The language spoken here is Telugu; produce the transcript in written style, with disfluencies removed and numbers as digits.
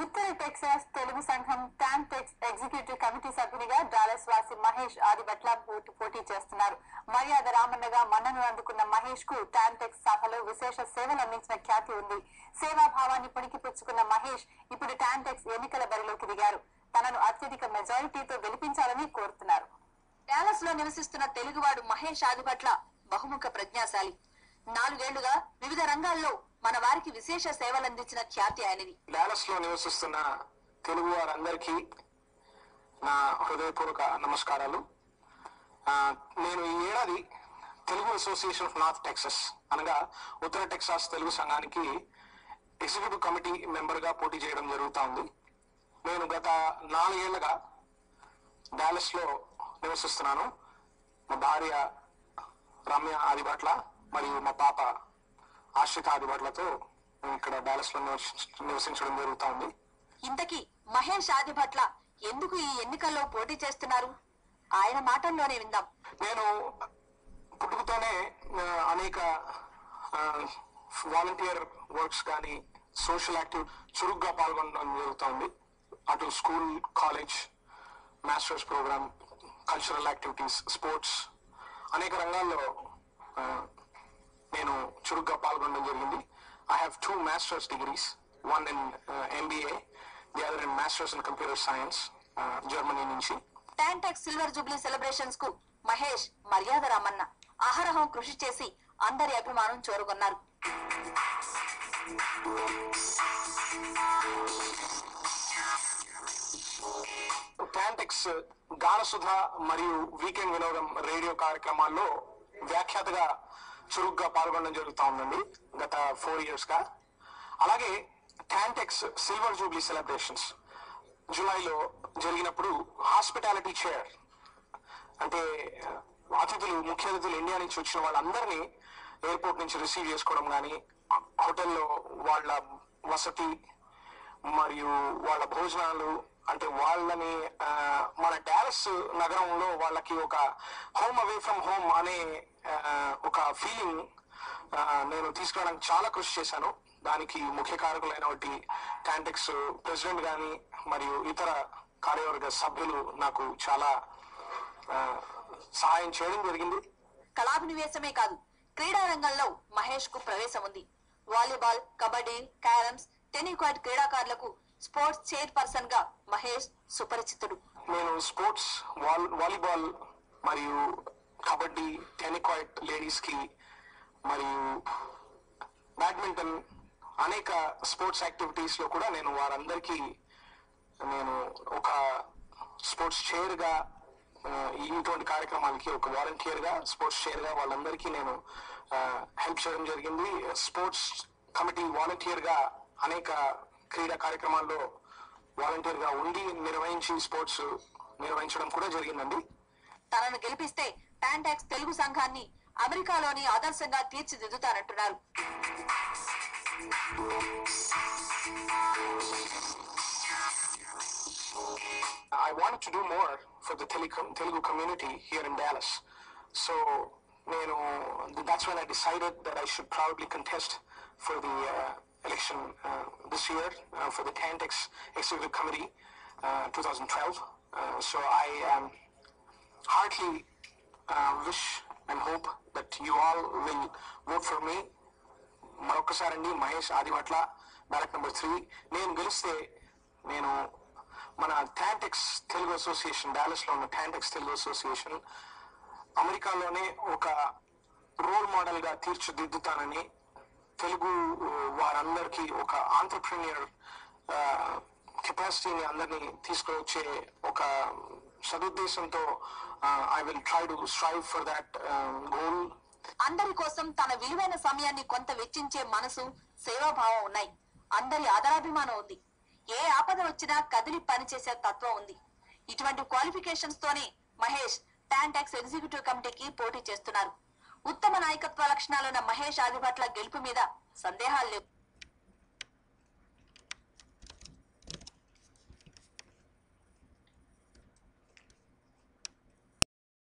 ఉత్తర టెక్సాస్ తెలుగు సంఘం టాంటెక్స్ ఎగ్జిక్యూటివ్ కమిటీ సభ్యునిగా డాలస్ వాసి మహేష్ ఆదిభట్ల పోటీ చేస్తున్నారు. మర్యాద రామన్నగా మన్నను అందుకున్న మహేష్ కు టాంటెక్స్ సభలో విశేష సేవలు అందించిన ఖ్యాతి ఉంది. సేవాభావాన్ని పుణికిపుచ్చుకున్న మహేష్ ఇప్పుడు టాంటెక్స్ ఎన్నికల బరిలోకి దిగారు. తనను అత్యధిక మెజారిటీతో గెలిపించాలని కోరుతున్నారు. డాలస్ లో నివసిస్తున్న తెలుగువాడు మహేష్ ఆదిభట్ల బహుముఖ ప్రజ్ఞాశాలి. 4 ఏళ్లుగా వివిధ రంగాల్లో మన వారికి విశేష సేవలు అందించిన ఖ్యాతి ఆయనది. డాలస్ లో నివసిస్తున్న తెలుగు వారందరికీ నా హృదయపూర్వక నమస్కారాలు. నేను ఈ ఏడాది Telugu association of north Texas అనగా ఉత్తర టెక్సాస్ తెలుగు సంఘానికి ఎగ్జిక్యూటివ్ కమిటీ మెంబర్ గా పోటీ చేయడం జరుగుతా ఉంది. నేను గత 4 ఏళ్లుగా డాలస్ లో నివసిస్తున్నాను. మా భార్య రమ్య ఆదిభట్ల మరియు మా పాప ఆశ్రిత ఆదిభట్లతో ఇక్కడ డాలస్ లో నివసించడం జరుగుతా ఉంది. ఇంతకీ మహేష్ ఆదిభట్ల ఎందుకు ఈ ఎన్నికల్లో పోటీ చేస్తున్నారు? ఆయన మాటల్లోనే విందాం. నేను పుట్టుకతోనే అనేక వాలంటీర్ వర్క్స్ కానీ సోషల్ యాక్టివ్ చురుగ్గా పాల్గొనడం జరుగుతూ ఉంది. అటు school, college, masters program, cultural activities, sports అనేక రంగాల్లో నేను చురుగ్గా పాల్గొనడం జరిగింది. I have 2 master's degrees, one in MBA, the other in Masters in Computer Science, Germany నుంచి. టాంటెక్స్ సిల్వర్ జూబ్లీ సెలబ్రేషన్స్ కు మహేష్, మర్యాద రామన్న అహరహం కృషి చేసి అందరి అభిమానం చూరగొన్నారు. టాంటెక్స్ గానసుధ మరియు వీకెండ్ వినోదం రేడియో కార్యక్రమాల్లో వ్యాఖ్యాతగా చురుగ్గా పాల్గొనడం జరుగుతూ ఉందండి గత 4 years గా. అలాగే టాంటెక్స్ సిల్వర్ జూబ్లీ సెలబ్రేషన్స్ జూలైలో జరిగినప్పుడు హాస్పిటాలిటీ చైర్ అంటే ముఖ్య అతిథులు ఇండియా నుంచి వచ్చిన వాళ్ళందరినీ ఎయిర్పోర్ట్ నుంచి రిసీవ్ చేసుకోవడం కానీ, హోటల్లో వాళ్ళ వసతి మరియు వాళ్ళ భోజనాలు, అంటే వాళ్ళని మన డాలస్ నగరంలో వాళ్ళకి ఒక హోమ్ అవే ఫ్రమ్ హోమ్ అనే ఒక ఫీలింగ్ నేను తీసుకురావడానికి చాలా కృషి చేశాను. దానికి ముఖ్య కారకులైన టాంటెక్స్ ప్రెసిడెంట్ కానీ మరియు ఇతర కార్యవర్గ సభ్యులు నాకు చాలా సహాయం చేయడం జరిగింది. కళాభినివేశమే కాదు, క్రీడా రంగంలో మహేష్ కు ప్రవేశం ఉంది. వాలీబాల్, కబడ్డీ, క్యారమ్స్, టెన్నికాయిడ్ క్రీడాకారులకు స్పోర్ట్స్ చైర్పర్సన్ గా మహేష్ సుపరిచితుడు. నేను స్పోర్ట్స్ వాలీబాల్ మరియు కబడ్డీ, టెన్నికాయిడ్ లేడీస్ కి మరియు బ్యాడ్మింటన్ అనేక స్పోర్ట్స్ యాక్టివిటీస్ లో కూడా నేను వారందరికీ ఒక స్పోర్ట్స్ చైర్ గా ఇటువంటి కార్యక్రమాలకి ఒక వాలంటీర్ గా స్పోర్ట్స్ చైర్ గా వాళ్ళందరికీ నేను హెల్ప్ చేయడం జరిగింది. స్పోర్ట్స్ కమిటీ వాలంటీర్ గా అనేక క్రీడా కార్యక్రమాల్లో వాలంటీర్ గా ఉండి స్పోర్ట్స్ నిర్వహించడం కూడా జరిగిందండి. తనను గెలిపిస్తే టాంటెక్స్ తెలుగు సంఘాన్ని అమెరికాలోని ఆదర్శంగా తీర్చిదిద్దుతారంటున్నారు. I wanted to do more for the Telugu community here in Dallas. So, that's when I decided that I should probably contest for the election this year for the Tantex Executive Committee 2012. So I heartily wish and hope that you all will vote for me. మరొకసారండి మహేష్ ఆదిభట్ల, బ్యాలెట్ నెంబర్ 3. నేను గెలిస్తే మన టాంటెక్స్ తెలుగు అసోసియేషన్, డాలస్ లో ఉన్న టాంటెక్స్ తెలుగు అసోసియేషన్ అమెరికాలోనే ఒక రోల్ మోడల్ గా తీర్చిదిద్దుతానని, తెలుగు వారందరికీ ఒక ఆంటర్ప్రెన్యూర్ కెపాసిటీని అందరినీ తీసుకువచ్చే ఒక సదుద్దేశంతో I will try to strive for that goal. అందరి కోసం తన విలువైన సమయాన్ని కొంత వెచ్చించే మనసు, సేవాభావం ఉన్నాయి. అందరి ఆదరాభిమానం ఉంది. ఏ ఆపద వచ్చినా కదిలి పనిచేసే తత్వం ఉంది. ఇటువంటి క్వాలిఫికేషన్స్ తోనే మహేష్ టాంటెక్స్ ఎగ్జిక్యూటివ్ కమిటీకి పోటీ చేస్తున్నారు. ఉత్తమ నాయకత్వ లక్షణాలున్న మహేష్ ఆదిభట్ల గెలుపు మీద సందేహాలు లేవు.